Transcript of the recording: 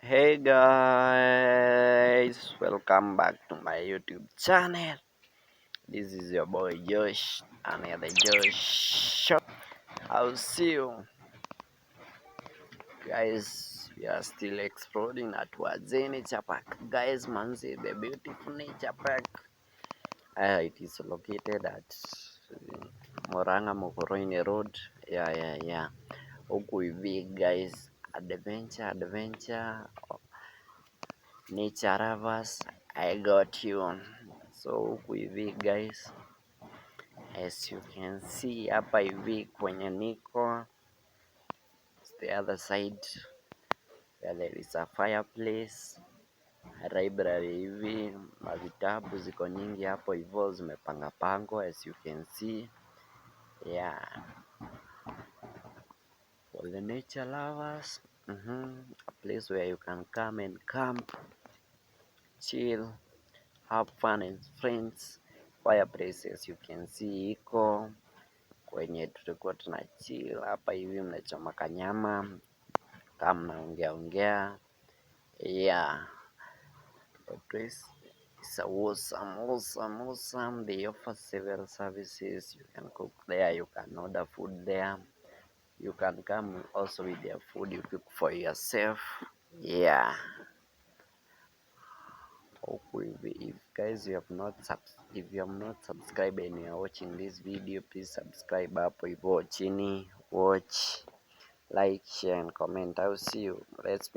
Hey guys, welcome back to my YouTube channel. This is your boy Josh, another Josh Shop. I'll see you guys. We are still exploring at wajee nature park. Guys, manzi, the beautiful nature park. It is located at Moranga Mokoroini Road. Yeah. Huku hivi guys, adventure. Nature lovers, I got you. So huku hivi guys, as you can see hapa hivi kwenye niko, it's the other side where there is a fireplace, library hivi, mavitabu ziko nyingi hapo hivyo zimepangapangwa as you can see. Yeah, for the nature lovers, a place where you can come and camp, chill, have fun and friends. Fireplace as you can see iko kwenye tulikuwa tuna chill hapa hivi, mnachoma kanyama kama mnaongea. Yeah, the place is awesome. They offer several services. You can cook there, you can order food there, you can come also with their food you cook for yourself. Yeah, if guys you have not subscribed and you are watching this video, please subscribe hapo hivyo chini, watch, like, share and comment. I'll see you. Let's